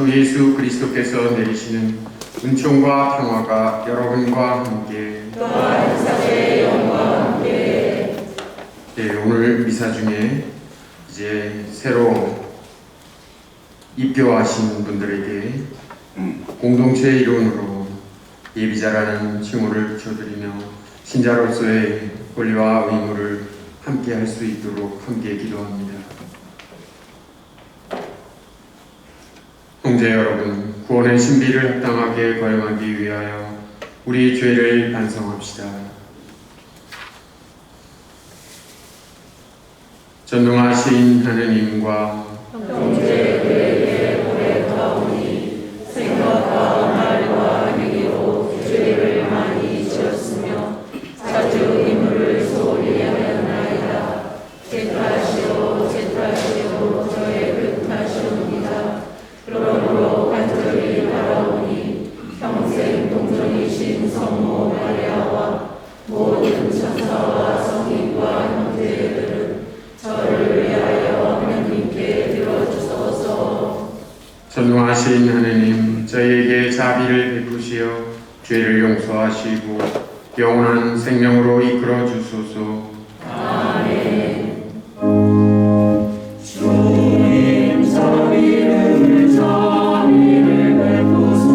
주 예수 그리스도께서 내리시는 은총과 평화가 여러분과 함께 또한 사제의 영광과 함께. 네, 오늘 미사 중에 이제 새로 입교하신 분들에게 공동체 이론으로 예비자라는 칭호를 붙여드리며 신자로서의 권리와 의무를 함께 할 수 있도록 함께 기도합니다. 형제 여러분, 구원의 신비를 합당하게 거행하기 위하여 우리 죄를 반성합시다. 전능하신 하느님과 형제 그에게 고백하오니 생각과 말과 행위로 죄를 많이 지었으며 자주 의무를 소홀히 하였나이다. 제 탓이요 저의 그 탓이옵니다. 그러므로 간절히 바라오니 평생 동정이신 성모 마리아와 모든 천사와 성인과 형제들은 저를 위하여 하나님께 들어주소서. 전능하신 하느님, 저희에게 자비를 베푸시어 죄를 용서하시고 영원한 생명으로 이끌어 주소서. 아멘. 주님 자비를 베푸소서.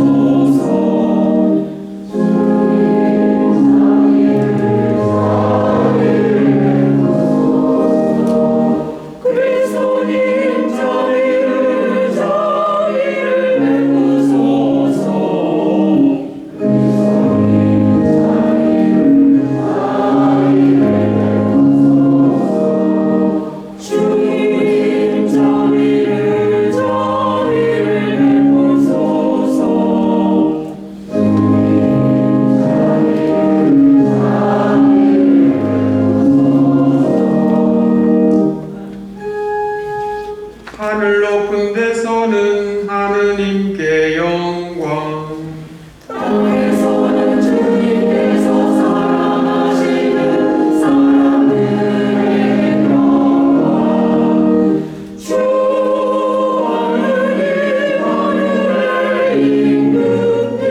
그리스도님 자비를 베푸소서. 주님 자비를 베푸소서. 하늘 높은 데서는 하느님께 영광, 땅에서는 주님께서 사랑하시는 사람들의 영광. 주 하느님 하늘에 임금님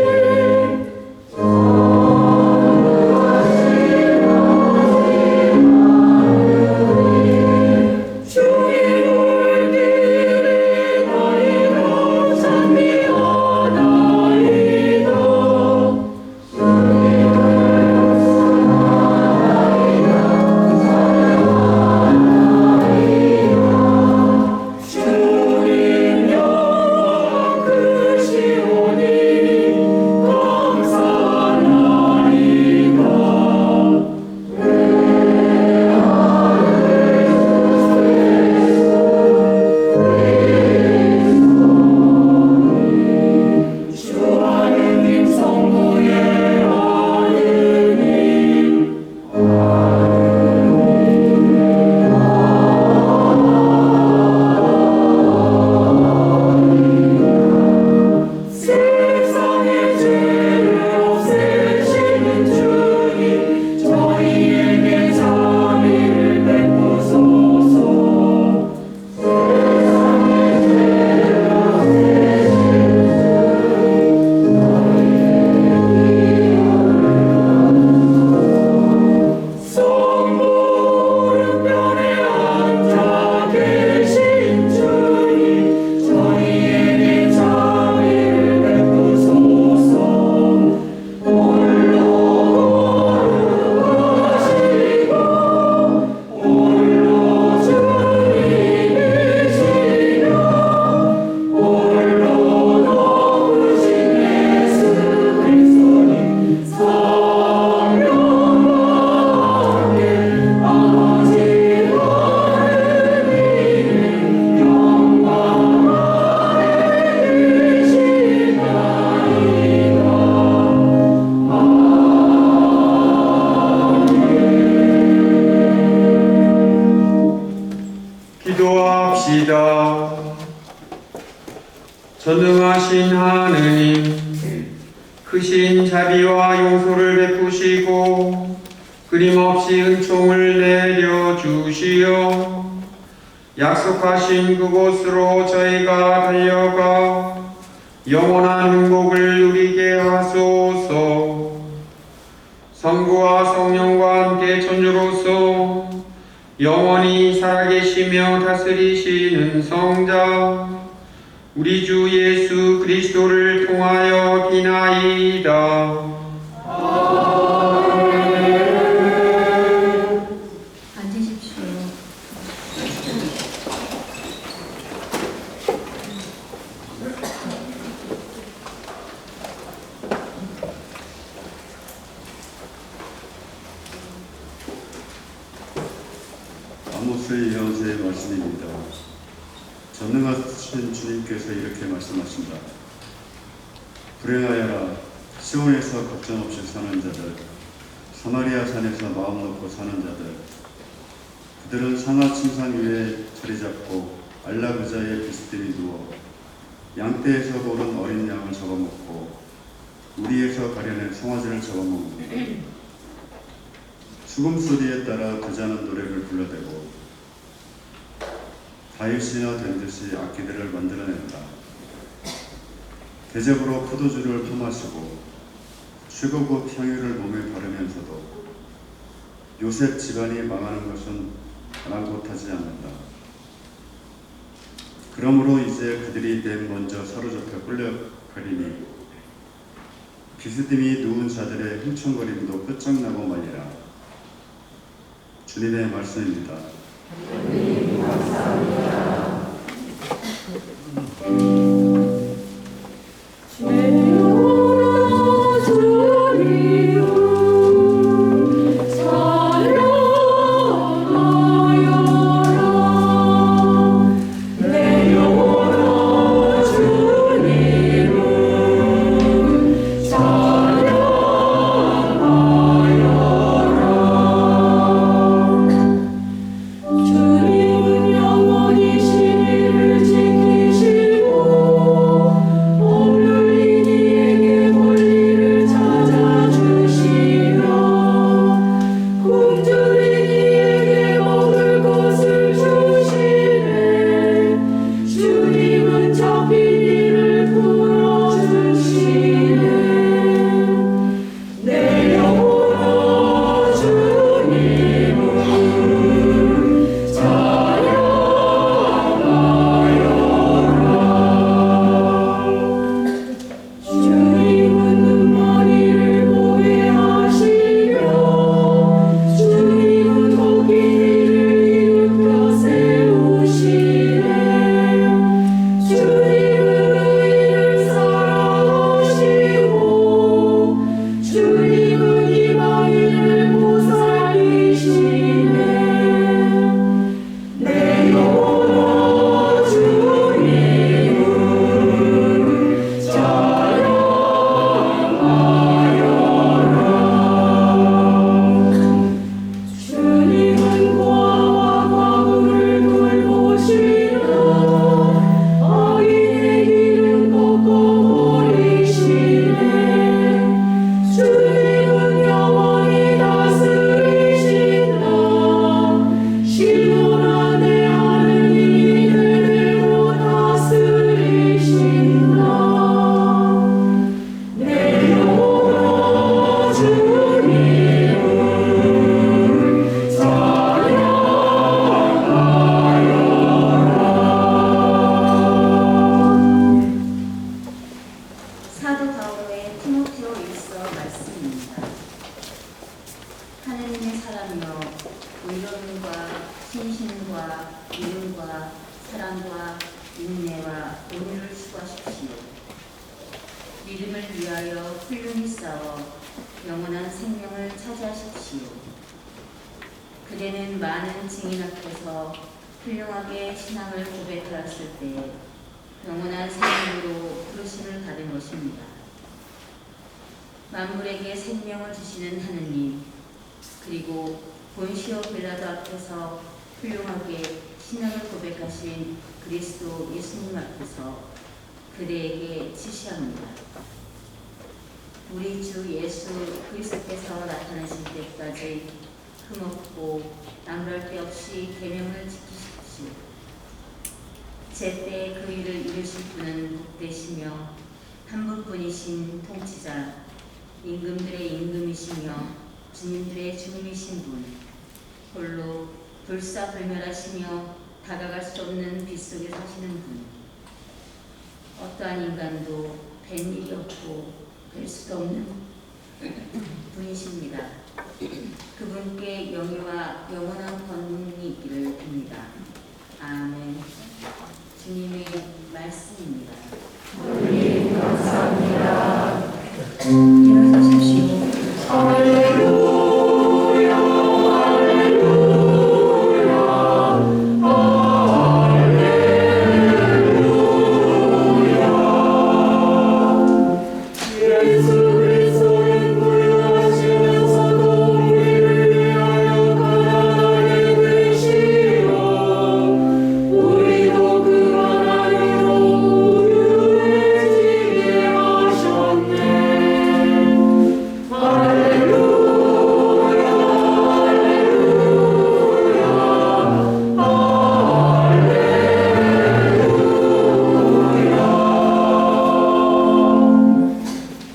주의 올길이나이다. 찬미하나이다. 주님 영광 크시오니 감사하나이다. 주 하느님 성부의 하느님 세상의 죄를 없애시는 주님 저희에게 자비를 베푸소서. 성부 오른편에 앉아 계신 주님 저희에게 자비를 베푸소서. 홀로 거룩하시고 홀로 주님이시며 홀로 높으신 예수 그리스도님 성령과 함께 아버지와 하느님의 영광 아래 계시나이다. 기도합시다. 전능하신 하느님, 크신 자비와 용서를 베푸시고 끊임없이 은총을 내려주시어 약속하신 그곳으로 저희가 달려가 영원한 행복을 누리게 하소서. 성부와 성령과 함께 천주로서 영원히 살아계시며 다스리시는 성자 우리 주 예수 그리스도를 통하여 비나이다. 앉으십시오. 아모스의 예언서의 말씀입니다. 전능하신 주님께서 이렇게 말씀하신다. 불행하여라. 시온에서 걱정 없이 사는 자들, 사마리아 산에서 마음 놓고 사는 자들. 그들은 상하 침상 위에 자리 잡고 알락 의자에 비스듬히 누워 양떼에서 고른 어린 양을 잡아먹고 우리에서 가려낸 송아지를 잡아먹는다. 죽음소리에 따라 부자는 노래를 불러대고 다윗이나 된 듯이 악기들을 만들어낸다. 대접으로 포도주를 퍼마시고 최고급 향유를 몸에 바르면서도 요셉 집안이 망하는 것은 아랑곳하지 않는다. 그러므로 이제 그들이 맨 먼저 사로잡혀 끌려가리니 비스듬히 누운 자들의 흥청거림도 끝장나고 말리라. 주님의 말씀입니다. 하나님 감사합니다. 죄로 주님을 사랑하여라. 내 영혼아 주님을 주님은 영원히 신의를 지키시고 오늘린 이에게 권리를 찾아주시며 굶주린 이에게 먹을 것을 주시네. 주님은 잡힌 이를 풀어주시네. 내 영혼아 주님을 주님은 눈머리를 보게 하시며 주님은 거기 이를 일으켜 세우시네. 주님은 의인을 사랑하시고 주님은 이방인을 보살피시네. 내 영혼아 주님을 주님은 고아와 과부를 돌보시며 악인의 길은 꺾어버리시네. 주님은 영원히 다스리신다. 시온 안에 하는 이들대로 다스리신다. 내 영혼아 주님을 사도 바울의 티모테오 일서 말씀입니다. 하느님의 사랑이여 의로움과 신심과 믿음과 사랑과 인내와 온유를 수고하십시오. 믿음을 위하여 훌륭히 싸워 영원한 생명을 차지하십시오. 그대는 많은 증인 앞에서 훌륭하게 신앙을 고백하였을 때 영원한 생명으로 부르심을 받은 것입니다. 만물에게 생명을 주시는 하느님, 그리고 본시오 빌라도 앞에서 훌륭하게 신앙을 고백하신 그리스도 예수님 앞에서 그대에게 지시합니다. 우리 주 예수 그리스도께서 나타나실 때까지 흠없고 남럴 데 없이 계명을 지키십시오. 제때 그 일을 이루실 분은 복되시며 한 분뿐이신 통치자, 임금들의 임금이시며 주님들의 주님이신 분, 홀로 불사불멸하시며 다가갈 수 없는 빛 속에 사시는 분, 어떠한 인간도 뵌 일이 없고 뵐 수도 없는 분이십니다. 그분께 영예와 영원한 권능이 있기를 빕니다. 아멘. 주님의 말씀입니다. 하나님 감사합니다. 일어서십시오. 할렐루야 할렐루야 예수 그리스도는 부유하시면서도 우리를 위하여 가난하게 되시어 우리도 그 가난으로 부유해지게 하셨네. 할렐루야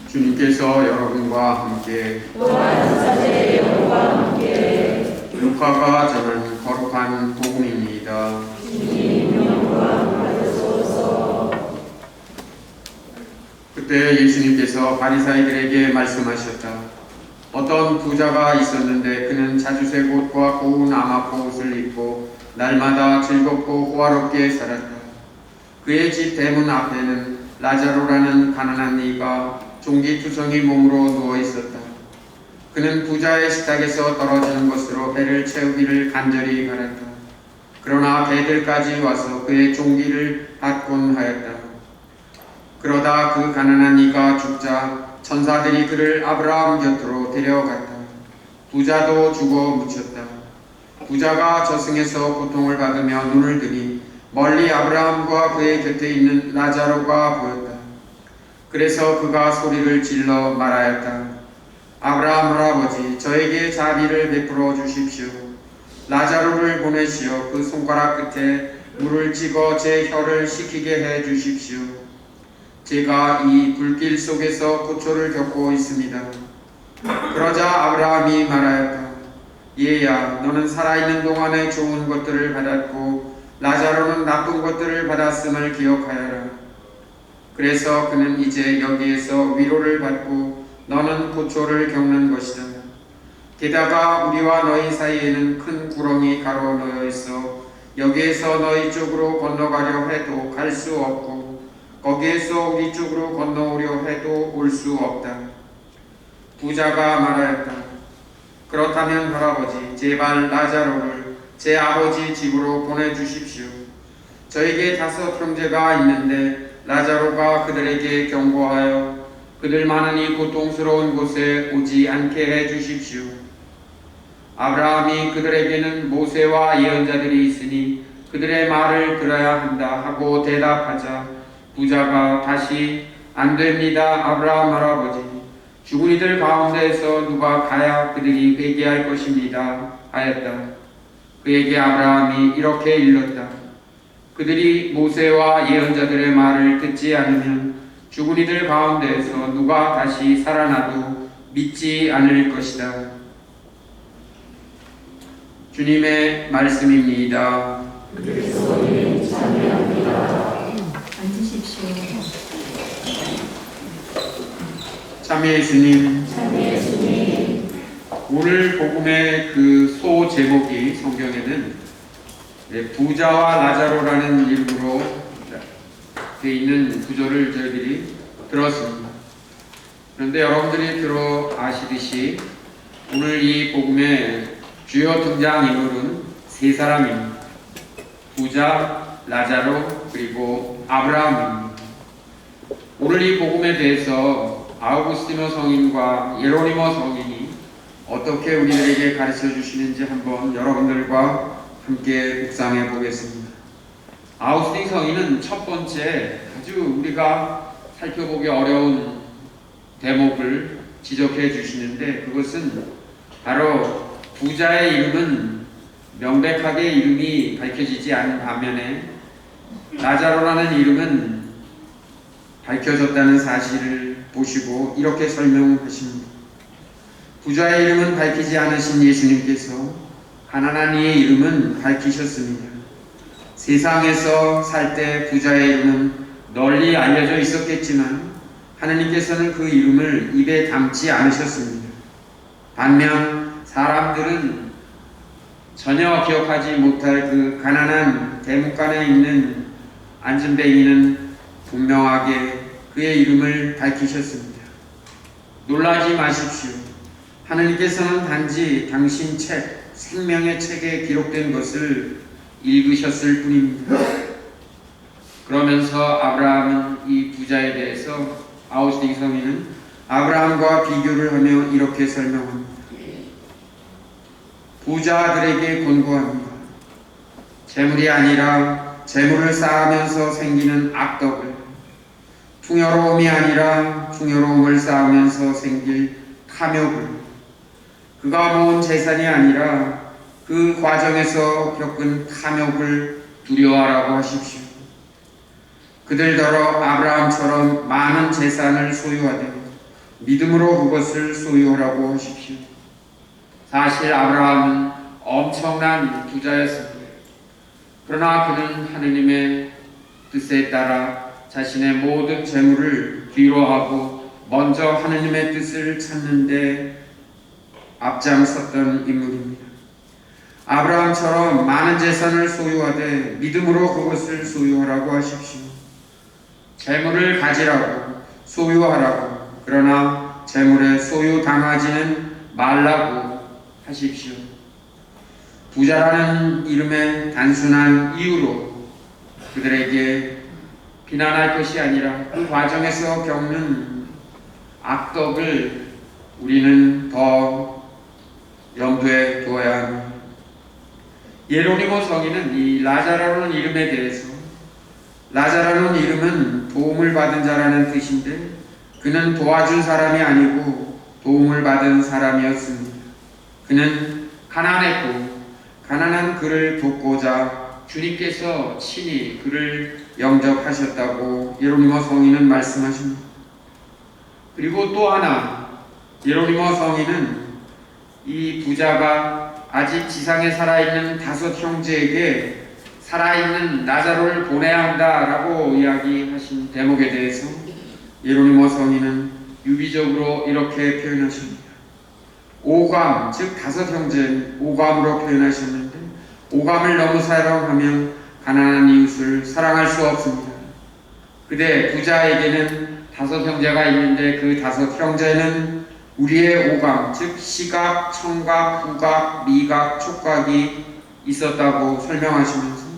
주님께서 여러분과 함께 루카가 전한 거룩한 복음입니다. 그때 예수님께서 바리사이들에게 말씀하셨다. 어떤 부자가 있었는데 그는 자주색 옷과 고운 아마포 옷을 입고 날마다 즐겁고 호화롭게 살았다. 그의 집 대문 앞에는 라자로라는 가난한 이가 종기투성이 몸으로 누워 있었다. 그는 부자의 식탁에서 떨어지는 것으로 배를 채우기를 간절히 바랐다. 그러나 배들까지 와서 그의 종기를 닫곤 하였다. 그러다 그 가난한 이가 죽자 천사들이 그를 아브라함 곁으로 데려갔다. 부자도 죽어 묻혔다. 부자가 저승에서 고통을 받으며 눈을 뜨니 멀리 아브라함과 그의 곁에 있는 라자로가 보였다. 그래서 그가 소리를 질러 말하였다. 아브라함 할아버지, 저에게 자비를 베풀어 주십시오. 라자로를 보내시어 그 손가락 끝에 물을 찍어 제 혀를 식히게 해 주십시오. 제가 이 불길 속에서 고초를 겪고 있습니다. 그러자 아브라함이 말하였다. 얘야, 너는 살아있는 동안에 좋은 것들을 받았고 라자로는 나쁜 것들을 받았음을 기억하여라. 그래서 그는 이제 여기에서 위로를 받고 너는 고초를 겪는 것이다. 게다가 우리와 너희 사이에는 큰 구렁이 가로 놓여 있어 여기에서 너희 쪽으로 건너가려 해도 갈 수 없고 거기에서 우리 쪽으로 건너오려 해도 올 수 없다. 부자가 말하였다. 그렇다면 할아버지, 제발 라자로를 제 아버지 집으로 보내주십시오. 저에게 5 형제가 있는데 라자로가 그들에게 경고하여 그들 많으니 고통스러운 곳에 오지 않게 해 주십시오. 아브라함이 그들에게는 모세와 예언자들이 있으니 그들의 말을 들어야 한다 하고 대답하자 부자가 다시 안 됩니다. 아브라함 할아버지, 죽은 이들 가운데에서 누가 가야 그들이 회개할 것입니다 하였다. 그에게 아브라함이 이렇게 일렀다. 그들이 모세와 예언자들의 말을 듣지 않으면 죽은 이들 가운데에서 누가 다시 살아나도 믿지 않을 것이다. 주님의 말씀입니다. 그리스도님 찬양합니다. 앉으십시오. 참여해 주님, 예수님 오늘 복음의 그 소 제목이 성경에는 부자와 라자로라는 이름으로 되어 있는 구절을 저희들이 들었습니다. 그런데 여러분들이 들어 아시듯이 오늘 이 복음의 주요 등장인물은 3사람입니다. 부자, 라자로, 그리고 아브라함입니다. 오늘 이 복음에 대해서 아우구스티노 성인과 예로니모 성인이 어떻게 우리들에게 가르쳐 주시는지 한번 여러분들과 함께 묵상해 보겠습니다. 아우구스틴 성인은 첫 번째 아주 우리가 살펴보기 어려운 대목을 지적해 주시는데 그것은 바로 부자의 이름은 명백하게 이름이 밝혀지지 않은 반면에 라자로라는 이름은 밝혀졌다는 사실을 보시고 이렇게 설명하십니다. 부자의 이름은 밝히지 않으신 예수님께서 가난한 이의 이름은 밝히셨습니다. 세상에서 살 때 부자의 이름은 널리 알려져 있었겠지만 하나님께서는 그 이름을 입에 담지 않으셨습니다. 반면 사람들은 전혀 기억하지 못할 그 가난한 대문간에 있는 안전뱅이는 분명하게 그의 이름을 밝히셨습니다. 놀라지 마십시오. 하나님께서는 단지 당신 책, 생명의 책에 기록된 것을 읽으셨을 뿐입니다. 그러면서 아브라함은 이 부자에 대해서 아우스팅 성인은 아브라함과 비교를 하며 이렇게 설명합니다. 부자들에게 권고합니다. 재물이 아니라 재물을 쌓으면서 생기는 악덕을, 풍요로움이 아니라 풍요로움을 쌓으면서 생길 탐욕을, 그가 모은 재산이 아니라 그 과정에서 겪은 탐욕을 두려워하라고 하십시오. 그들더러 아브라함처럼 많은 재산을 소유하되 믿음으로 그것을 소유하라고 하십시오. 사실 아브라함은 엄청난 부자였습니다. 그러나 그는 하느님의 뜻에 따라 자신의 모든 재물을 뒤로하고 먼저 하느님의 뜻을 찾는 데 앞장섰던 인물입니다. 아브라함처럼 많은 재산을 소유하되 믿음으로 그것을 소유하라고 하십시오. 재물을 가지라고, 소유하라고, 그러나 재물에 소유당하지는 말라고 하십시오. 부자라는 이름의 단순한 이유로 그들에게 비난할 것이 아니라 그 과정에서 겪는 악덕을 우리는 더 염두에 두어야 합니다. 예로니모 성인은 이 라자라는 이름에 대해서, 라자라는 이름은 도움을 받은 자라는 뜻인데 그는 도와준 사람이 아니고 도움을 받은 사람이었습니다. 그는 가난했고 가난한 그를 돕고자 주님께서 친히 그를 영접하셨다고 예로니모 성인은 말씀하십니다. 그리고 또 하나, 예로니모 성인은 이 부자가 아직 지상에 살아있는 5 형제에게 살아있는 나자로를 보내야 한다라고 이야기하신 대목에 대해서 예로니모 성인은 유비적으로 이렇게 표현하십니다. 오감, 즉 5 형제 오감으로 표현하셨는데 오감을 너무 사랑하면 가난한 이웃을 사랑할 수 없습니다. 그대 부자에게는 5 형제가 있는데 그 5 형제는 우리의 오감, 즉 시각, 청각, 후각, 미각, 촉각이 있었다고 설명하시면서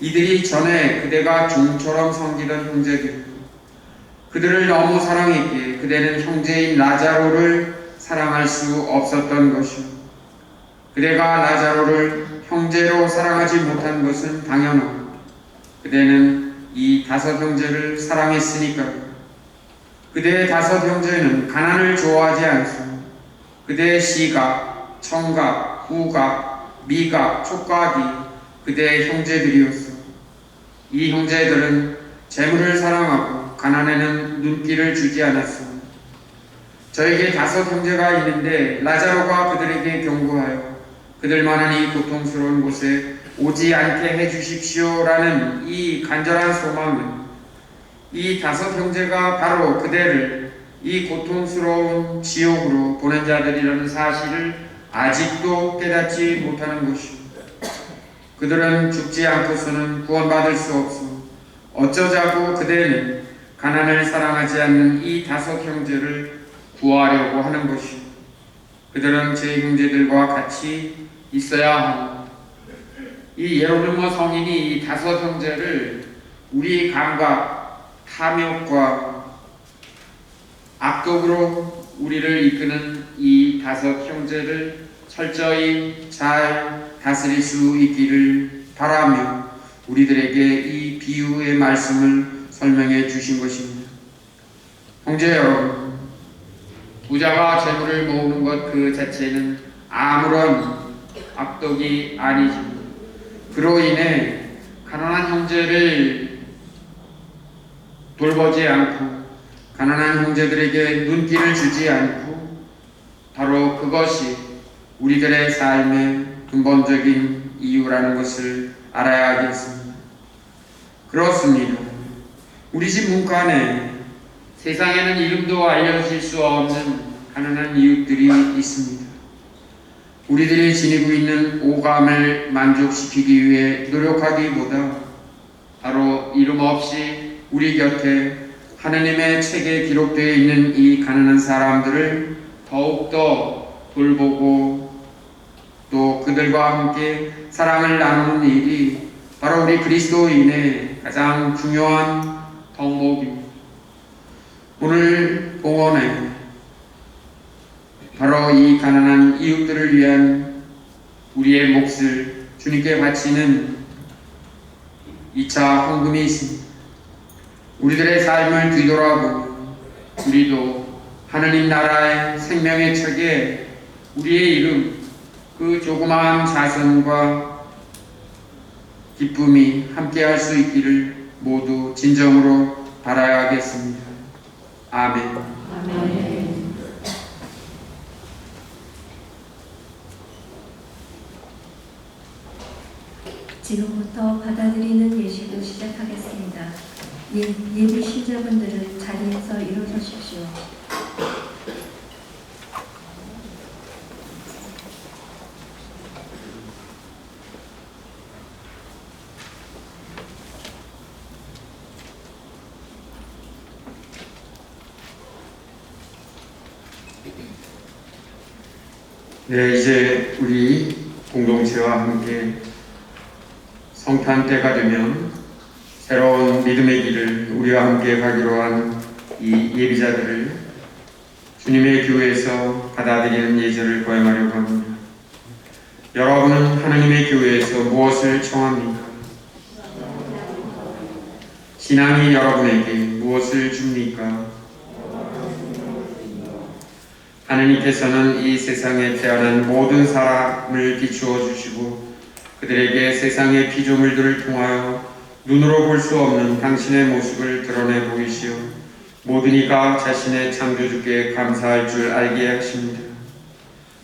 이들이 전에 그대가 종처럼 섬기던 형제들이고 그들을 너무 사랑했기에 그대는 형제인 라자로를 사랑할 수 없었던 것이요. 그대가 라자로를 형제로 사랑하지 못한 것은 당연하고 그대는 이 5 형제를 사랑했으니까요. 그대의 5 형제는 가난을 좋아하지 않습니다. 그대의 시각, 청각, 후각, 미각, 촉각이 그대의 형제들이었어. 이 형제들은 재물을 사랑하고 가난에는 눈길을 주지 않았습니다. 저에게 5 형제가 있는데 라자로가 그들에게 경고하여 그들만한 이 고통스러운 곳에 오지 않게 해주십시오라는 이 간절한 소망은 이 5 형제가 바로 그대를 이 고통스러운 지옥으로 보낸 자들이라는 사실을 아직도 깨닫지 못하는 것입니다. 그들은 죽지 않고서는 구원받을 수 없어 어쩌자고 그대는 가난을 사랑하지 않는 이 5 형제를 구하려고 하는 것입니다. 그들은 제 형제들과 같이 있어야 합니다. 이 예로니모 성인이 이 5 형제를 우리 감각, 탐욕과 악독으로 우리를 이끄는 이 5 형제를 철저히 잘 다스릴 수 있기를 바라며 우리들에게 이 비유의 말씀을 설명해 주신 것입니다. 형제 여러분, 부자가 재물을 모으는 것 그 자체는 아무런 악독이 아니지만 그로 인해 가난한 형제를 돌보지 않고 가난한 형제들에게 눈길을 주지 않고 바로 그것이 우리들의 삶의 근본적인 이유라는 것을 알아야 하겠습니다. 그렇습니다. 우리 집 문간에 세상에는 이름도 알려질 수 없는 가난한 이웃들이 있습니다. 우리들이 지니고 있는 오감을 만족시키기 위해 노력하기보다 바로 이름 없이 우리 곁에 하느님의 책에 기록되어 있는 이 가난한 사람들을 더욱더 돌보고 또 그들과 함께 사랑을 나누는 일이 바로 우리 그리스도인의 가장 중요한 덕목입니다. 오늘 봉헌에 바로 이 가난한 이웃들을 위한 우리의 몫을 주님께 바치는 2차 헌금이 있습니다. 우리들의 삶을 뒤돌아보면 우리도 하느님 나라의 생명의 책에 우리의 이름, 그 조그마한 자선과 기쁨이 함께할 수 있기를 모두 진정으로 바라야겠습니다. 아멘. 아멘. 지금부터 받아들이는 예식을 시작하겠습니다. 예비 신자분들은 자리에서 일어서십시오. 네, 이제 우리 공동체와 함께 성탄 때가 되면 새로운 믿음의 길을 우리와 함께 가기로 한 이 예비자들을 주님의 교회에서 받아들이는 예절을 거행하려고 합니다. 여러분은 하나님의 교회에서 무엇을 청합니까? 신앙이 여러분에게 무엇을 줍니까? 하나님께서는 이 세상에 태어난 모든 사람을 비추어 주시고 그들에게 세상의 피조물들을 통하여 눈으로 볼 수 없는 당신의 모습을 드러내 보이시오 모든 이가 자신의 창조주께 감사할 줄 알게 하십니다.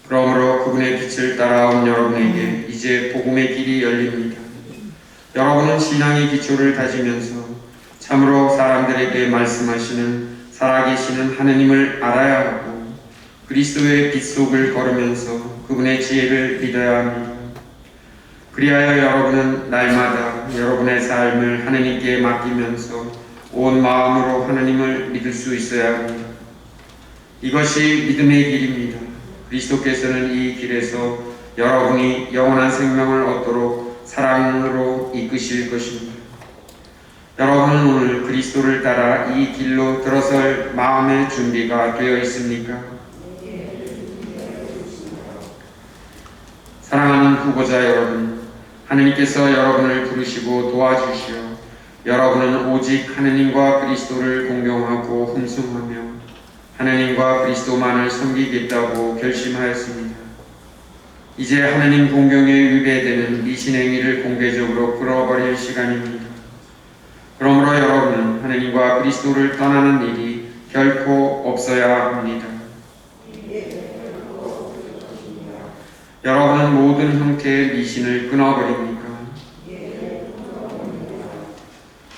그러므로 그분의 빛을 따라온 여러분에게 이제 복음의 길이 열립니다. 여러분은 신앙의 기초를 다지면서 참으로 사람들에게 말씀하시는 살아계시는 하느님을 알아야 하고 그리스도의 빛 속을 걸으면서 그분의 지혜를 믿어야 합니다. 그리하여 여러분은 날마다 여러분의 삶을 하느님께 맡기면서 온 마음으로 하느님을 믿을 수 있어야 합니다. 이것이 믿음의 길입니다. 그리스도께서는 이 길에서 여러분이 영원한 생명을 얻도록 사랑으로 이끄실 것입니다. 여러분은 오늘 그리스도를 따라 이 길로 들어설 마음의 준비가 되어 있습니까? 사랑하는 후보자 여러분, 하느님께서 여러분을 부르시고 도와주시어 여러분은 오직 하느님과 그리스도를 공경하고 hum숭하며 하느님과 그리스도만을 섬기겠다고 결심하였습니다. 이제 하느님 공경에 위배되는 미신행위를 공개적으로 끌어버릴 시간입니다. 그러므로 여러분은 하느님과 그리스도를 떠나는 일이 결코 없어야 합니다. 여러분은 모든 형태의 미신을 끊어버립니까?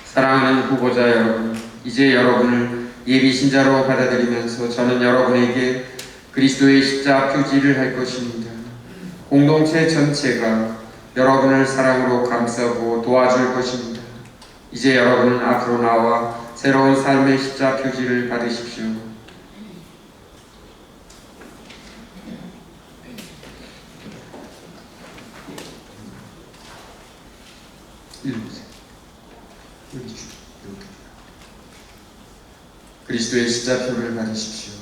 사랑하는 후보자 여러분, 이제 여러분을 예비 신자로 받아들이면서 저는 여러분에게 그리스도의 십자 표지를 할 것입니다. 공동체 전체가 여러분을 사랑으로 감싸고 도와줄 것입니다. 이제 여러분은 앞으로 나와 새로운 삶의 십자 표지를 받으십시오. 그리스도의 십자표를 받으십시오.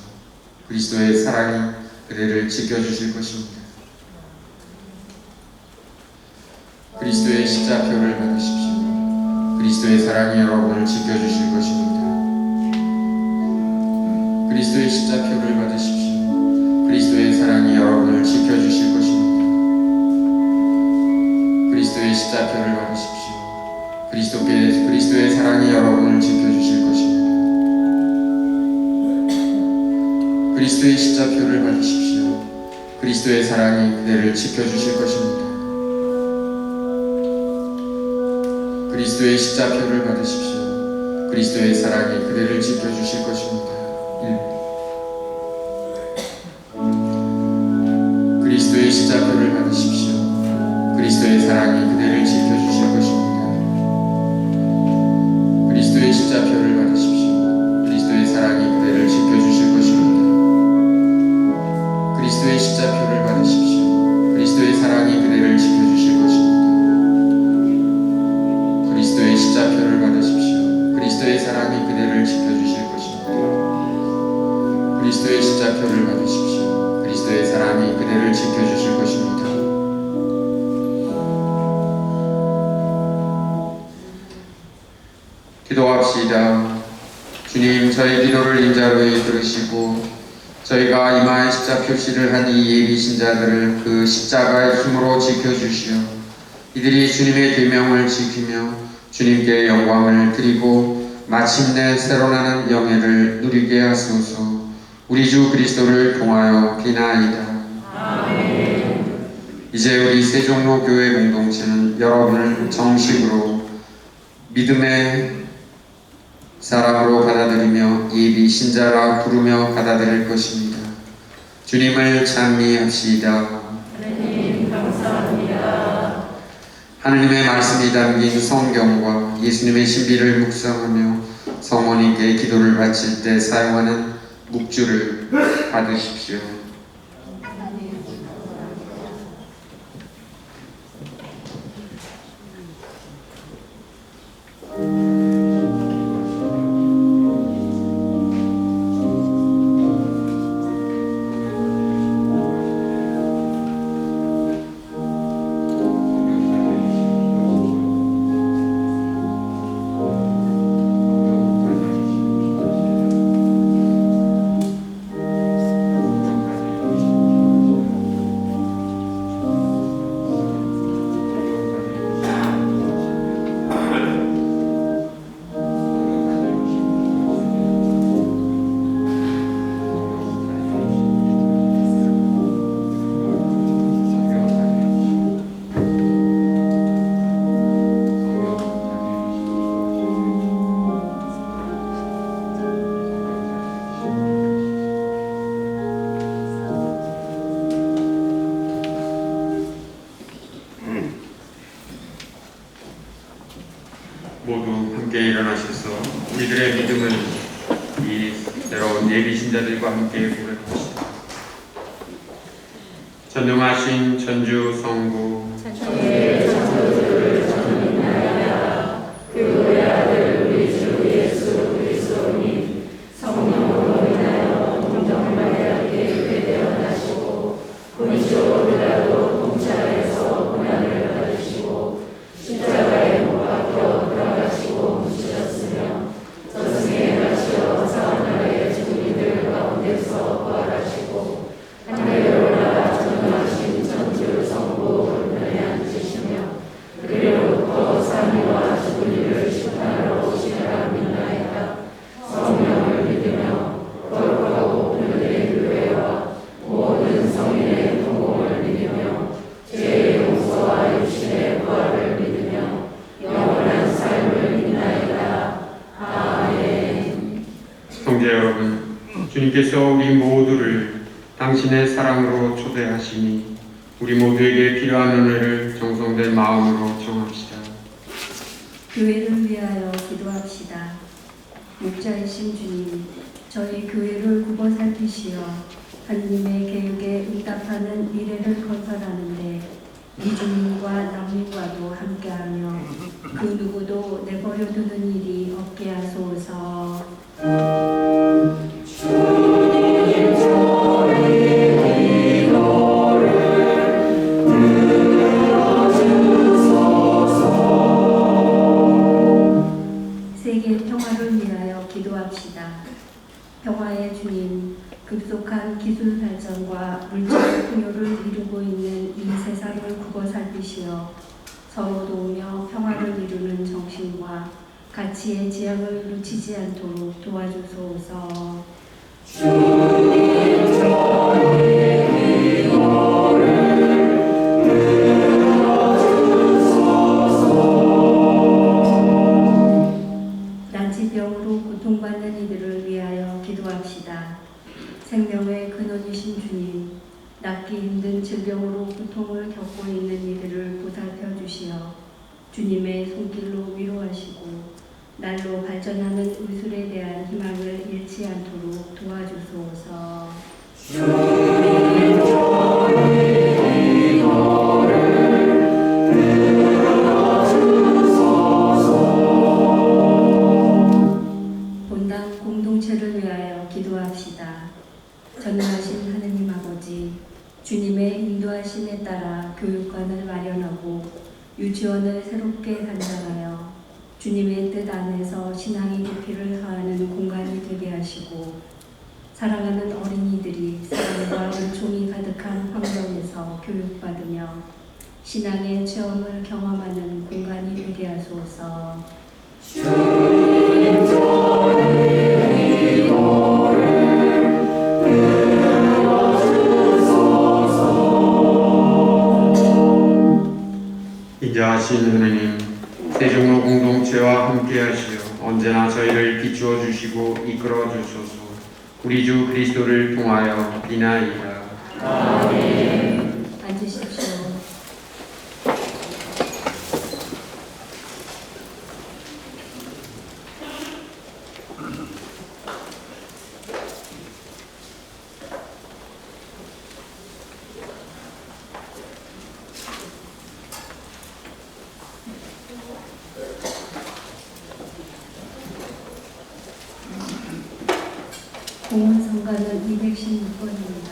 그리스도의 사랑이 그대를 지켜주실 것입니다. 그리스도의 십자표를 받으십시오. 그리스도의 사랑이 여러분을 지켜주실 것입니다. 그리스도의 십자표를 받으십시오. 그리스도의 사랑이 여러분을 지켜주실 것입니다. 그리스도의 십자표를 받으십시오. 그리스도의 사랑이 여러분을 지켜주실 것입니다. 그리스도의 십자표를 받으십시오. 그리스도의 사랑이 그대를 지켜주실 것입니다. 그리스도의 십자표를 받으십시오. 그리스도의 사랑이 그대를 지켜주실 것입니다. 그리스도의 십자표를 받으십시오. 그리스도의 사랑이 그대를 지켜주실 것입니다. 그리스도의 십자표를 받으십시오. 그리스도의 사랑이 그대를 지켜주실 것입니다. 그리스도의 십자표를 받으십시오. 그리스도의 사랑이 그대를 지켜주실 것입니다. 그리스도의 십자표를 받으십시오. 그리스도의 사랑이 그대를 지켜주실 것입니다. 그리스도의 십자표를 받으십시오. 그리스도의 사랑이 그대를 지켜주실 것입니다. 기도합시다. 주님, 저희 기도를 인자로에 들으시고 저희가 이마에 십자표시를 한 이 예비 신자들을 그 십자가의 힘으로 지켜주시어 이들이 주님의 계명을 지키며 주님께 영광을 드리고 마침내 새로나는 영예를 누리게 하소서. 우리 주 그리스도를 통하여 비나이다. 아멘. 이제 우리 세종로 교회 공동체는 여러분을 정식으로 믿음의 사람으로 받아들이며 예비 신자라 부르며 받아들일 것입니다. 주님을 찬미합시다. 하나님 감사합니다. 하느님의 말씀이 담긴 성경과 예수님의 신비를 묵상하며 성모님께 기도를 바칠 때 사용하는 묵주를 받으십시오. 모두 함께 일어나셔서 우리들의 믿음을 이 새로운 예비 신자들과 함께 고백합시다. 전능하신 천주 성부 저의 전도들을 전인하여 그 외아들 우리 주 예수 그리스도님 성령으로 인하여 동정을 받게 되어나시고 본적으로라도 공차에서 고난을 받으시고 십자가에 못 박혀 돌아가시고 묻히셨으며 저승에 가시어 사흘날에 죽은이들 가운데서 부활하시고 하늘로 올라 전능하신 천주 성부 오른편에 앉으시며 그리로부터 사미와 죽은 이를 심판하러 오시리라 믿나이다. 성령을 믿으며 거룩하고 분별의 교회와 모든 성인의 통공을 믿으며 죄의 용서와 육신의 부활을 믿으며 영원한 삶을 믿나이다. 아멘. 형제 여러분, 주님께서 우리 모두를 당신의 사랑으로 초대하시니 우리 모두에게 필요한 은혜를 정성된 마음으로 청합시다. 교회를 위하여 기도합시다. 목자이신 주님, 저희 교회를 굽어 살피시어 하느님의 계획에 응답하는 미래를 건설하는데 이주민과 난민과도 함께하며 그 누구도 내버려두는 일이 없게 하소서. 주님 저희 기도를 들어주소서. 세계 평화를 위하여 기도합시다. 평화의 주님, 급속한 기술 발전과 물질 풍요를 이루고 있는 이 세상을 굽어 살피시어 서로 도우며 평화를 이루는 정신과 가치의 지향을 놓치지 않도록 도와주소서. 주님 저희 기도를 난치병으로 고통받는 이들을 위하여 기도합시다. 생명의 근원이신 주님, 낫기 힘든 질병으로 고통을 겪고 있는 이들을 보살펴 주시어 주님의 손길로 위로하시고 날로 발전하는 의술에 대한 희망을 잃지 않도록 도와주소서. 주님 저희 기도를 들어주소서. 본당 공동체를 위하여 기도합시다. 전능하신 하느님 아버지, 주님의 인도하심에 따라 교육관을 마련하고 유치원을 새롭게 단장하여 주님의 뜻 안에서 신앙의 깊이를 더하는 공간이 되게 하시고 사랑하는 어린이들이 사랑과 은총이 가득한 환경에서 교육받으며 신앙의 체험을 경험하는 공간이 되게 하소서. 주님 저희 기도를 들어주소서. 인자하신 하느님, 세종로 공동체와 함께하시어 언제나 저희를 비추어 주시고 이끌어 주소서. 우리 주 그리스도를 통하여 비나이다. 아멘. 앉으십시오. 공원 성가는 216번입니다.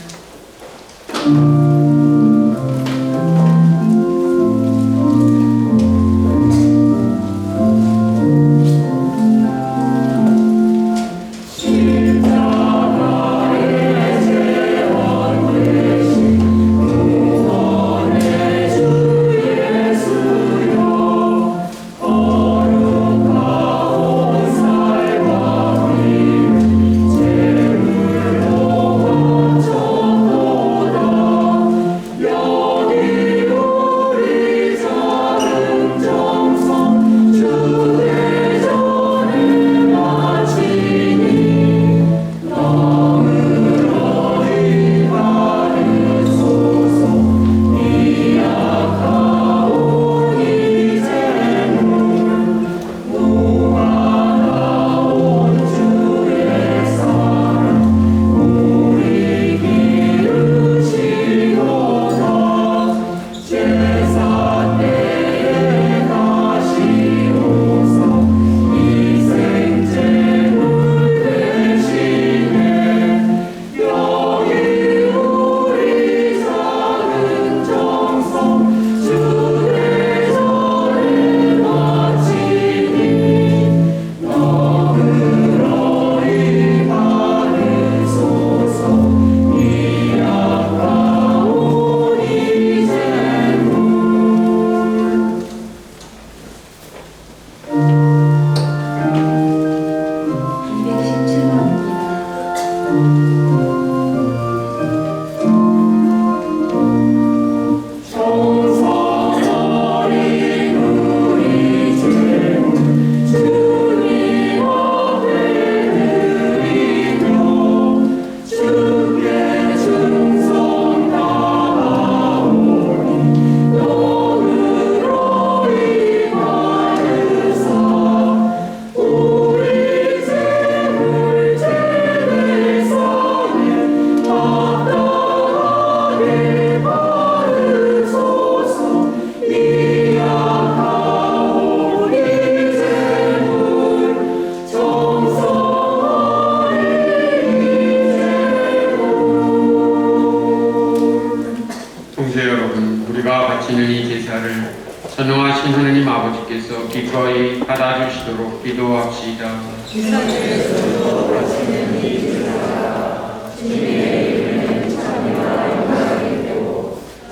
전능하신 하느님 아버지께서 기꺼이 받아주시도록 기도합시다.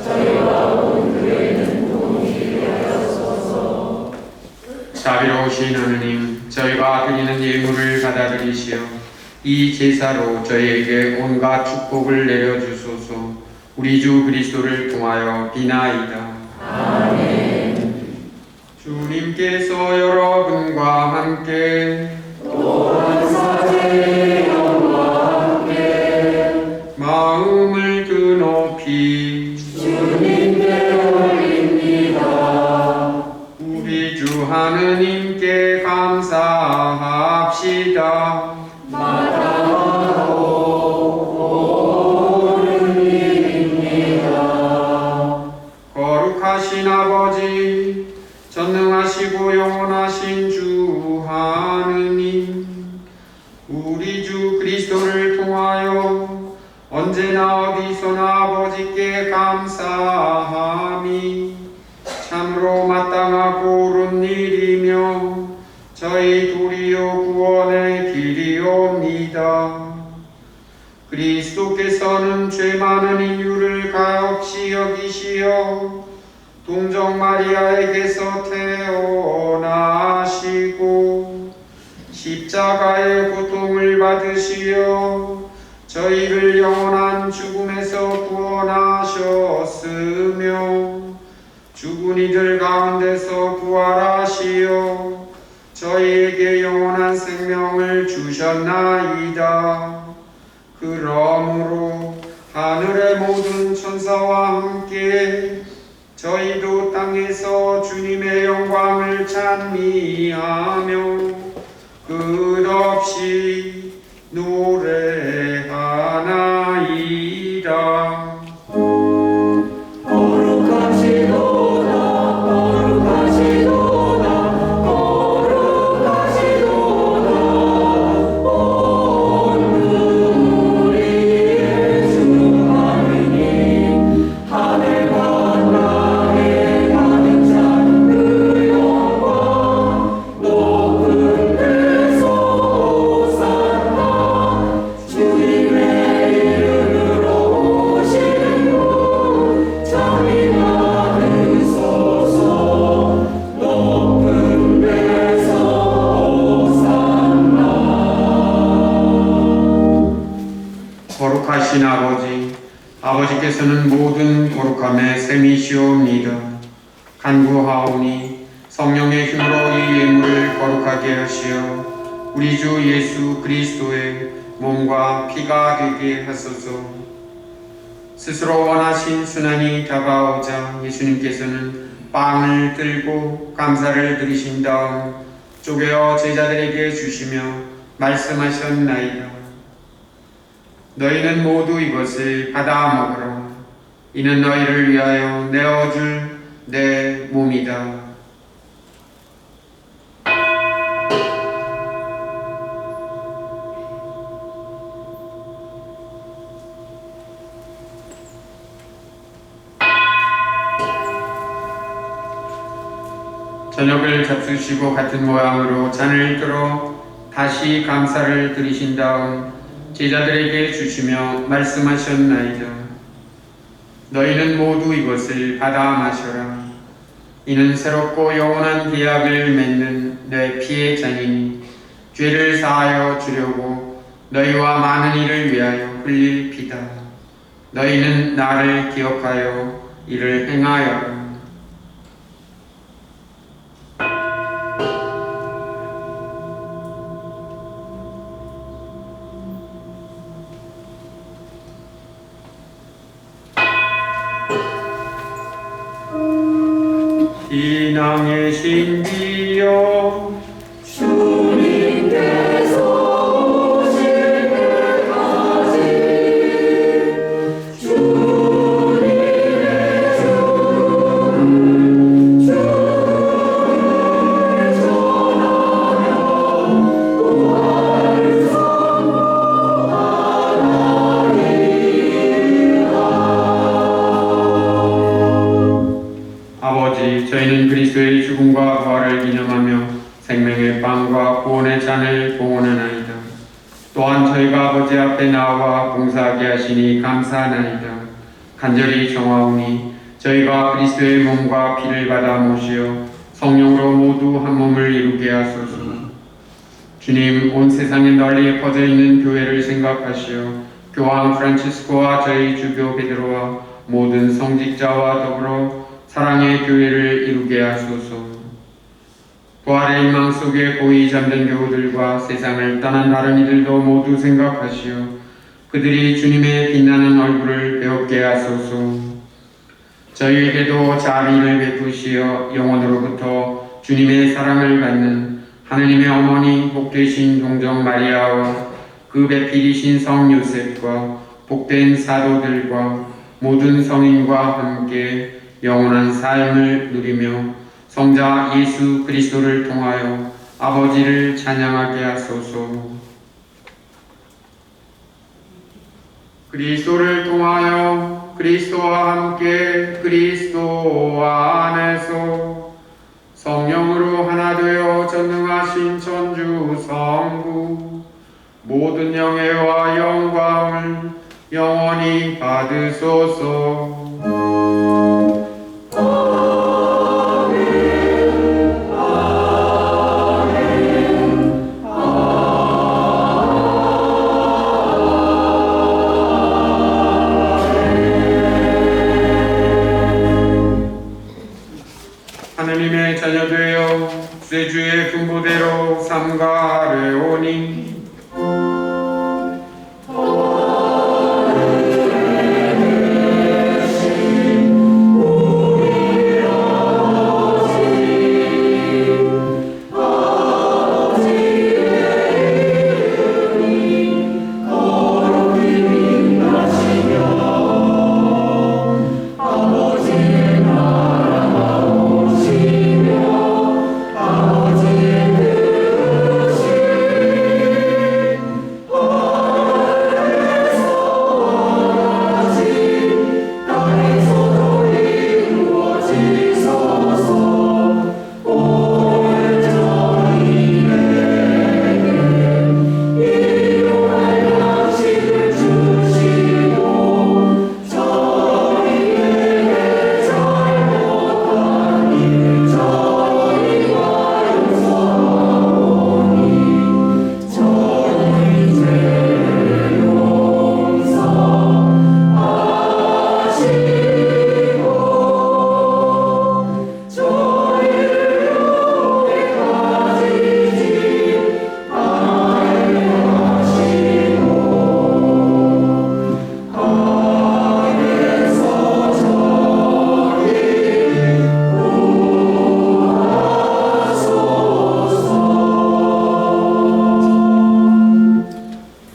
저희와 온 교회는 동의하여서 이 제사로 저희에게 온갖 축복을 내려주소서. 우리 주 그리스도를 통하여 비나이다. 아멘. 주님께서 여러분과 함께 또한 사제의 영과 함께 마음을 드높이 주님께 올립니다. 우리 주 하느님께 감사합시다. 마땅하고 옳은 일입니다. 거룩하신 아버지, 전능하시고 영원하신 주 하느님, 우리 주 그리스도를 통하여 언제나 어디서나 아버지께 감사함이 참으로 마땅하고 옳은 일이며 저희 도리어 구원의 길이옵니다. 그리스도께서는 죄 많은 인류를 가없이 여기시어 동정 마리아에게서 태어나시고 십자가의 고통을 받으시어 저희를 영원한 죽음에서 구원하셨으며 죽은 이들 가운데서 부활하시어 저희에게 영원한 생명을 주셨나이다. 그러므로 하늘의 모든 천사와 함께 저희도 땅에서 주님의 영광을 찬미하며 끝없이 노래하나이다. 거룩하시도다 거룩하시도다 거룩하시도다 온 우리 주 하느님 하늘과 땅에 가득 찬 그 영광 높은 데서 오산나 주님의 이름으로 오시는 분 자비 받으소서 높은 데서 오산나. 거룩하신 아버지, 아버지께서는 모든 거룩함의 셈이시옵니다. 간구하오니 성령의 힘으로 이 예물을 거룩하게 하시어 우리 주 예수 그리스도의 몸과 피가 되게 하소서. 스스로 원하신 순환이 다가오자 예수님께서는 빵을 들고 감사를 드리신 다음 쪼개어 제자들에게 주시며 말씀하셨나이다. 너희는 모두 이것을 받아 먹으라. 이는 너희를 위하여 내어줄 내 몸이다. 저녁을 잡수시고 같은 모양으로 잔을 들어 다시 감사를 드리신 다음 제자들에게 주시며 말씀하셨나이다. 너희는 모두 이것을 받아 마셔라. 이는 새롭고 영원한 계약을 맺는 내 피의 잔이니 죄를 사하여 주려고 너희와 많은 이를 위하여 흘릴 피다. 너희는 나를 기억하여 이를 행하여라. 신앙의 신비여 주님께서 오실 때까지 주님의 죽음을 전하며 부활을 선포하나이다. 아버지, 저희는 그리스도의 죽음과 부활을 기념하며 생명의 빵과 구원의 잔을 봉헌하나이다. 또한 저희가 아버지 앞에 나와 봉사하게 하시니 감사하나이다. 간절히 정하오니 저희가 그리스도의 몸과 피를 받아 모시어 성령으로 모두 한 몸을 이루게 하소서. 주님, 온 세상에 널리 퍼져 있는 교회를 생각하시어 교황 프란치스코와 저희 주교 베드로와 모든 성직자와 더불어 사랑의 교회를 이루게 하소서. 부활의 희망 속에 고이 잠든 교우들과 세상을 떠난 다른 이들도 모두 생각하시어 그들이 주님의 빛나는 얼굴을 배웁게 하소서. 저희에게도 자비를 베푸시어 영원으로부터 주님의 사랑을 받는 하느님의 어머니 복되신 동정 마리아와 그 배필이신 성 요셉과 복된 사도들과 모든 성인과 함께 영원한 삶을 누리며 성자 예수 그리스도를 통하여 아버지를 찬양하게 하소서. 그리스도를 통하여 그리스도와 함께 그리스도 안에서 성령으로 하나 되어 전능하신 천주 성부 모든 영예와 영광을 영원히 받으소서. 하느님의 자녀되어 세주의 분부대로 삼가려오니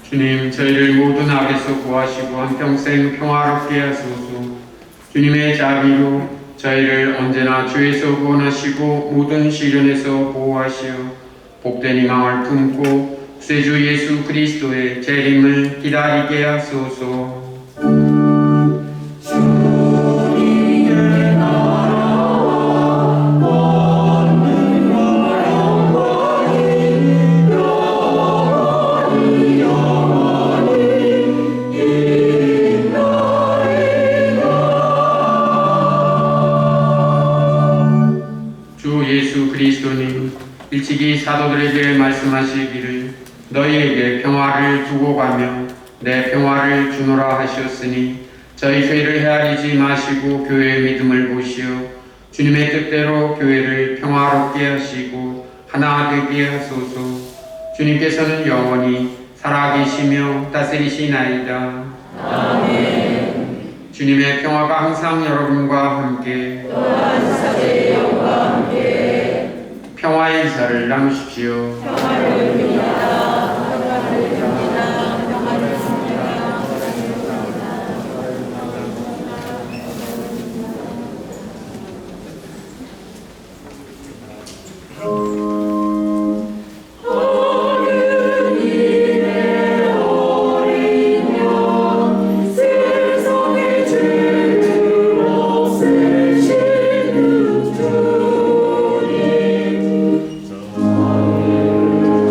주님, 저희를 모든 악에서 구하시고 한평생 평화롭게 하소서. 주님의 자비로 저희를 언제나 죄에서 구원하시고 모든 시련에서 보호하시어 복된 희망을 품고 구세주 예수 그리스도의 재림을 기다리게 하소서. 예수 그리스도님, 일찍이 사도들에게 말씀하시기를 너희에게 평화를 두고 가며 내 평화를 주노라 하셨으니 저희 죄를 헤아리지 마시고 교회의 믿음을 보시어 주님의 뜻대로 교회를 평화롭게 하시고 하나 되게 하소서. 주님께서는 영원히 살아계시며 다스리시나이다. 아멘. 주님의 평화가 항상 여러분과 함께 또한 사제의 영과 함께 평화의 인사를 나누십시오. 평화를 빕니다.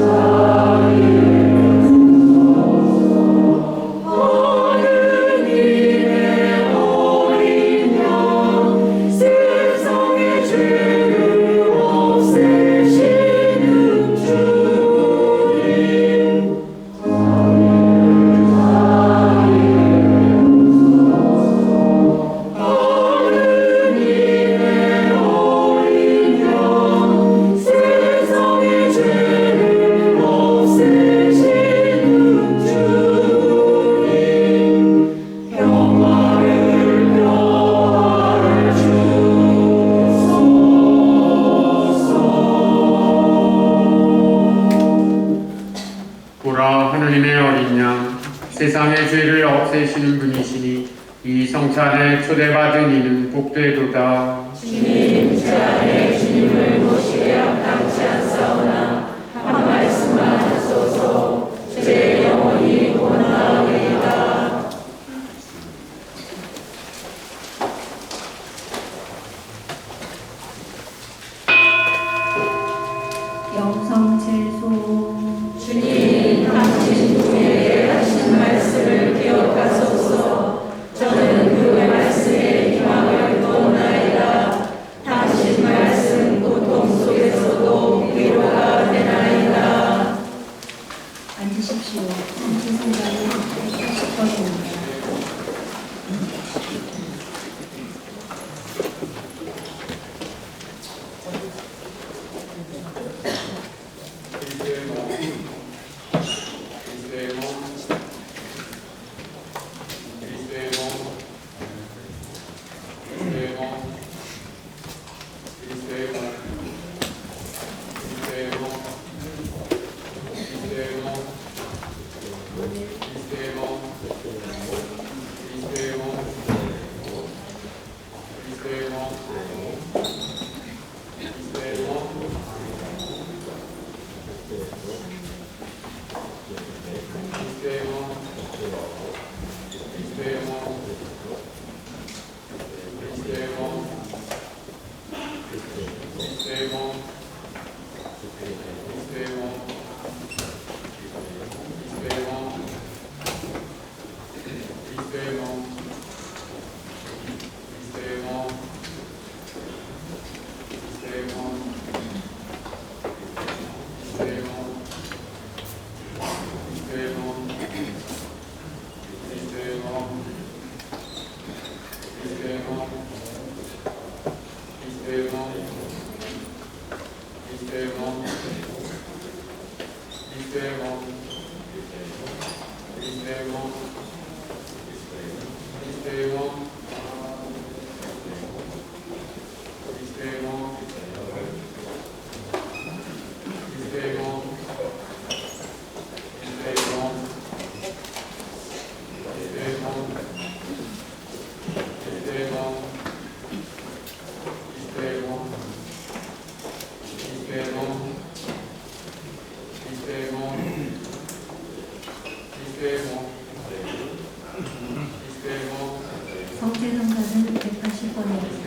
자 세상의 죄를 없애시는 분이시니 이 성찬에 초대받은 이는 복되도다. 주님, 제 안에 주님을 모시게 합당치 않사오나 한 말씀만 하소서. 제 영혼이 원하오리이다. 영성제소 주님, 당신 우리에게 하신 말씀을 기억하소서. 저는 그 말씀에 희망을 두었나이다. 당신 말씀 고통 속에서도 위로가 되나이다. 앉으십시오. 성찬송가는 180번입니다. 성찬송가는 180번입니다.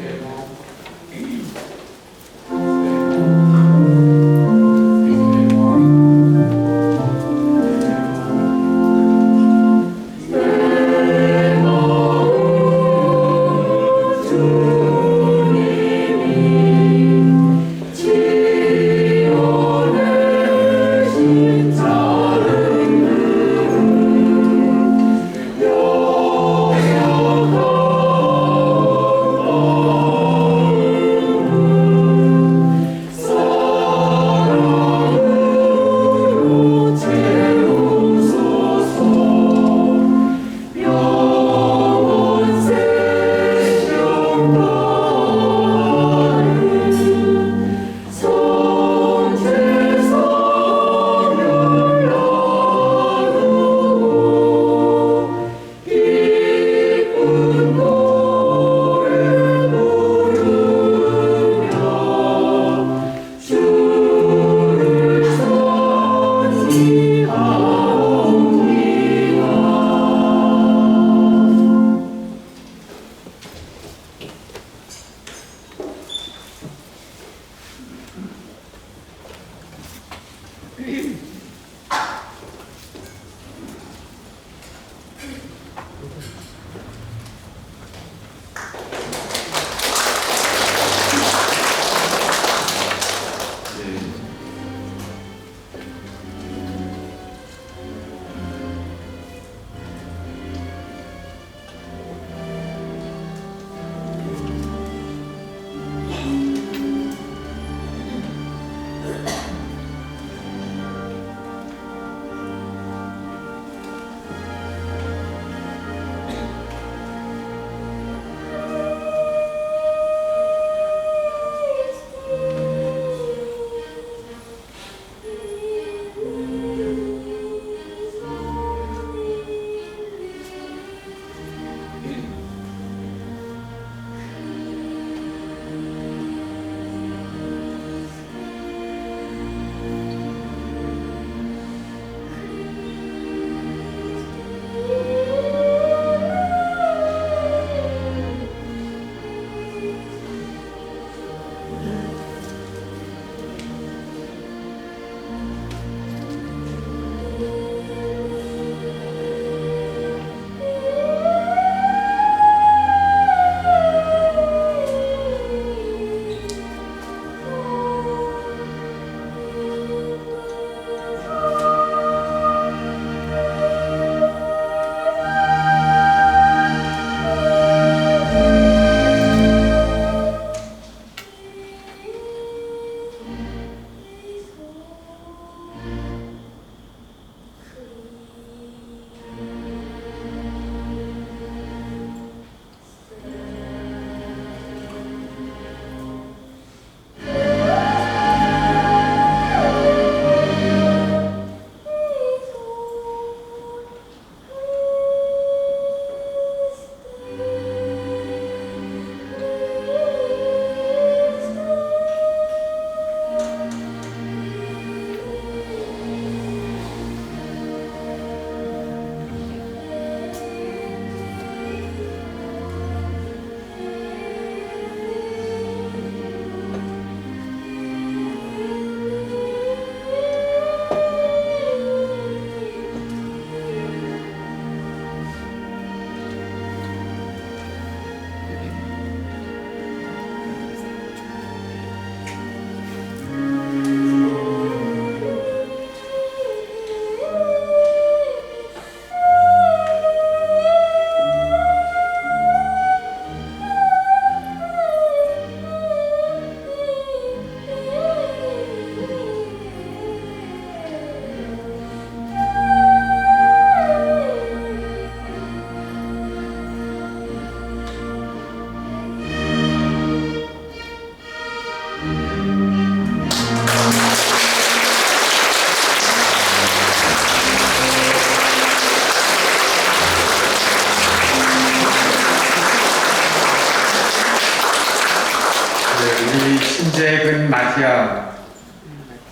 신재근 마티아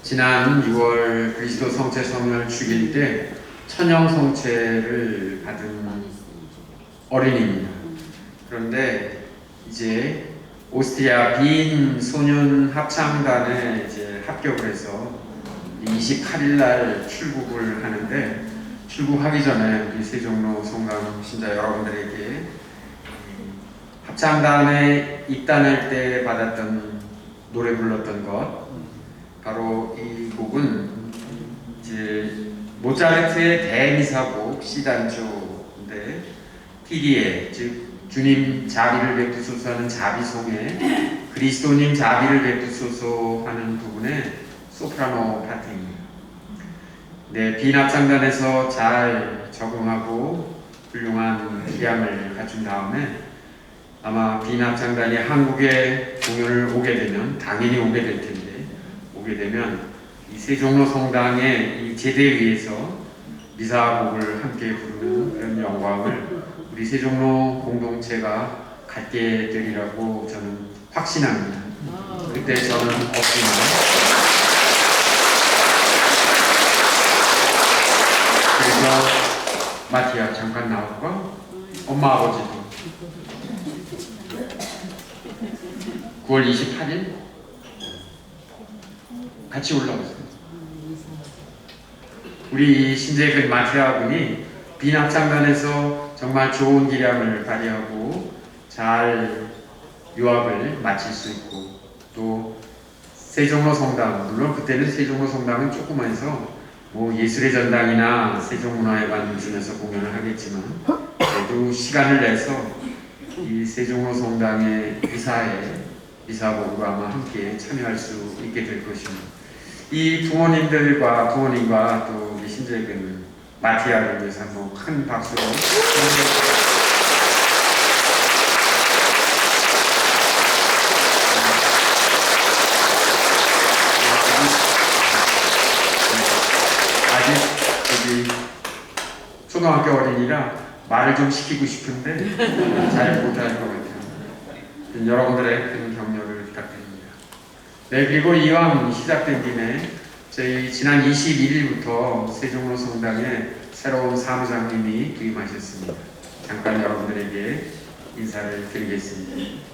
지난 6월 그리스도 성체 성령을 죽일 때 천형 성체를 받은 어린이입니다. 그런데 이제 오스트리아 빈 소년 합창단에 이제 합격을 해서 28일 날 출국을 하는데, 출국하기 전에 우리 세종로 성당 신자 여러분들에게 합창단에 입단할 때 받았던 노래 불렀던 것, 바로 이 곡은 이제 모차르트의 대미사곡 C단조인데, TDA 즉 주님 자비를 베푸소서 하는 자비송에 그리스도님 자비를 베푸소서 하는 부분에 소프라노 파트입니다. 네, 빈 합창단에서 잘 적응하고 훌륭한 기량을 갖춘 다음에 아마 빈 합창단이 한국에 공연을 오게 되면, 당연히 오게 될 텐데, 오게 되면 이 세종로 성당의 이 제대 위에서 미사곡을 함께 부르는 그런 영광을 우리 세종로 공동체가 갖게 되리라고 저는 확신합니다. 그때 저는 없지만 그래서 마티아 잠깐 나올까? 엄마 아버지도 9월 28일 같이 올라오세요. 우리 신재근 마티아 군이 빈 합창단에서 정말 좋은 기량을 발휘하고 잘 유학을 마칠 수 있고, 또 세종로 성당, 물론 그때는 세종로 성당은 조그만해서 뭐 예술의 전당이나 세종문화회관 중에서 공연을 하겠지만, 그래도 시간을 내서 이 세종로 성당의 미사곡으로 아마 함께 참여할 수 있게 될 것입니다. 이 부모님과 또 우리 신재근 마티아를 위해서 한번 큰 박수로 아직 여기 초등학교 어린이라 말을 좀 시키고 싶은데 잘 못할 것 같아요. 여러분들의 큰 격려를 부탁드립니다. 네, 그리고 이왕 시작된 김에 저희 지난 21일부터 세종로 성당에 새로운 사무장님이 부임하셨습니다. 잠깐 여러분들에게 인사를 드리겠습니다.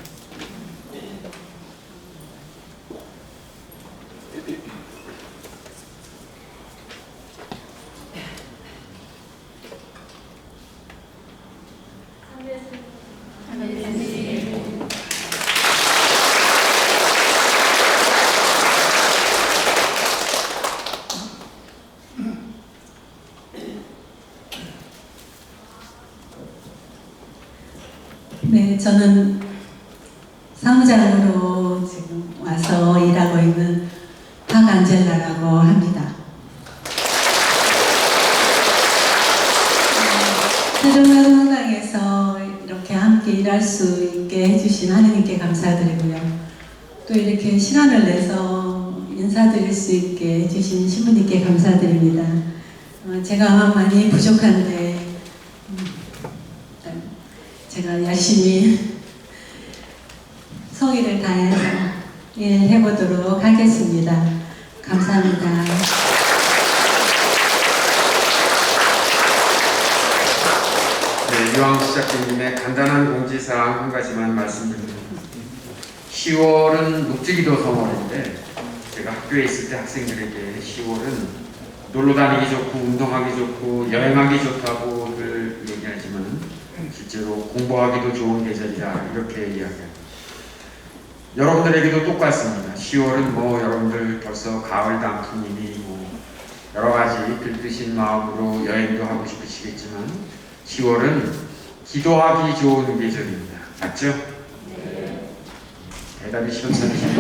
네, 저는 사무장으로 지금 와서 일하고 있는 박안젤라라고 합니다. 세종로 성당에서 이렇게 함께 일할 수 있게 해주신 하느님께 감사드리고요. 또 이렇게 시간을 내서 인사드릴 수 있게 해주신 신부님께 감사드립니다. 제가 많이 부족한데 제가 열심히 성의를 다해서 일해보도록 하겠습니다. 감사합니다. 네, 이왕 시작된 김에 간단한 공지사항 한 가지만 말씀드립니다. 10월은 묵주기도 성월인데, 제가 학교에 있을 때 학생들에게 10월은 놀러 다니기 좋고 운동하기 좋고 여행하기 좋다고들 얘기하지만 실제로 공부하기도 좋은 계절이다, 이렇게 이야기합니다. 여러분들에게도 똑같습니다. 10월은 뭐 여러분들 벌써 가을 단풍이니 뭐 여러 가지 들뜨신 마음으로 여행도 하고 싶으시겠지만 10월은 기도하기 좋은 계절입니다. 맞죠? 네. 대답이 시원찮으시죠?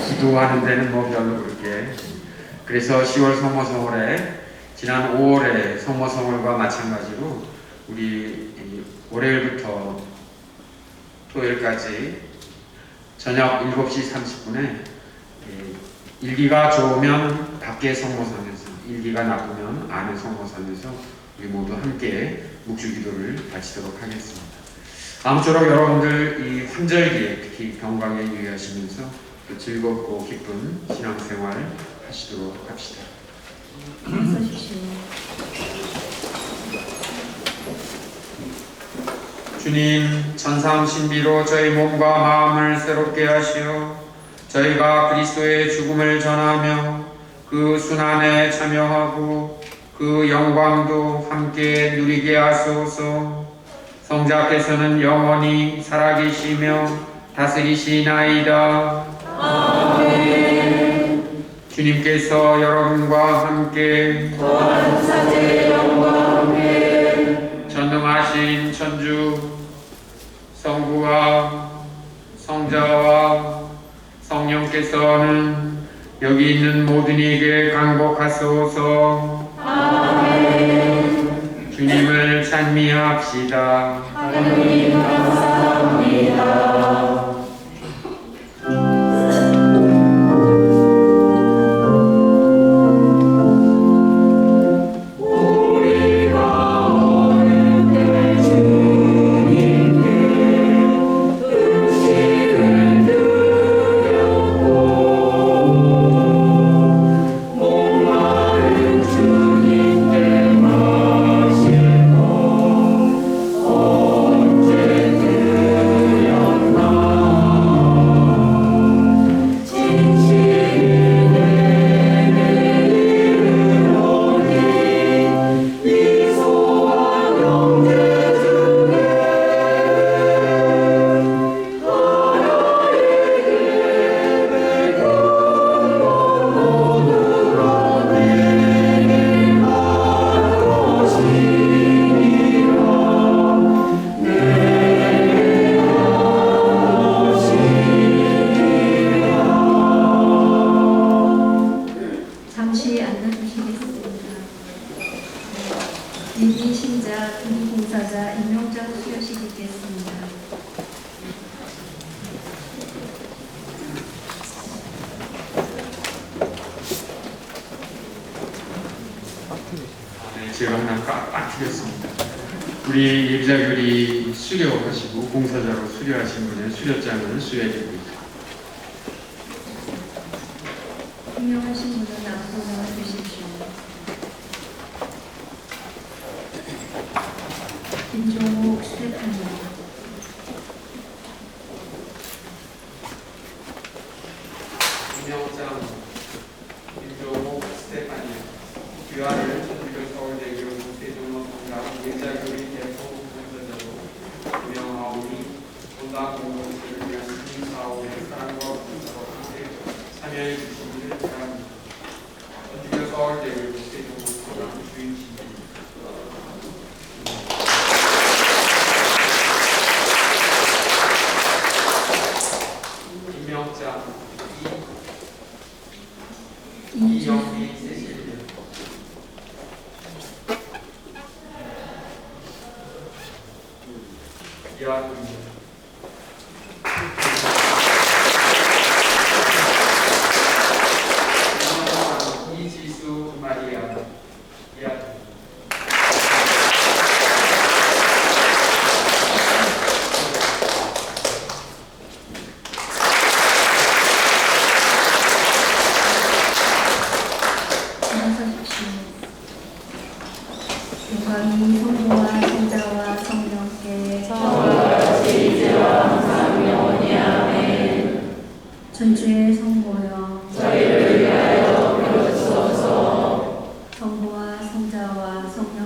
기도하는 데는 뭐 별로 그렇게. 그래서 10월 성모성월에 지난 5월에 성모성월과 마찬가지로 우리 월요일부터 토요일까지 저녁 7시 30분에 일기가 좋으면 밖에 성모상에서, 일기가 나쁘면 안에 성모상에서 우리 모두 함께 묵주기도를 바치도록 하겠습니다. 아무쪼록 여러분들 이 환절기에 특히 병강에 유의하시면서 또 즐겁고 기쁜 신앙생활 하시도록 합시다. 서십시오. 주님, 천상 신비로 저희 몸과 마음을 새롭게 하시어 저희가 그리스도의 죽음을 전하며 그 순환에 참여하고 그 영광도 함께 누리게 하소서. 성자께서는 영원히 살아계시며 다스리시나이다. 아멘. 주님께서 여러분과 함께 또한 사제의 영과 함께 전능하신 천주 성부와 성자와 성령께서는 여기 있는 모든 이에게 강복하소서. 아멘. 주님을 찬미합시다. 하느님 감사합니다. 잠시 앉아주시겠습니다. 예비 신자, 금공사자 임명장 수여식 있겠습니다. 네, 제가 그냥 빠뜨렸습니다. 우리 예비자들이 수료하시고 공사자로 수료하신 분의 수료장을 수여해드립니다. 임명하신 분은 앞으로 나와주십시오. 김종욱 스테파니, 임명장 김종욱 스테파니 귀화를 천주교 서울대교 세종로성당 예비자교리 대포 공사자로 임명하오니 본당 공동체를 위한 시민사업의 사랑과 분사로 함께 참여해 주시기를 바랍니다. 천주교 서울대교 세종로성당 주임신입니다. 임명장 이영희 세실리아 이완입니다. 이지수 마리아 이완 일어서십시오. 영광이 성부와 성자와 성령께 저같이 이제와 항상 영원히 아멘. 전주의 성모여 저희를 위하여 빌어주소서. 성부와 성자와 성령께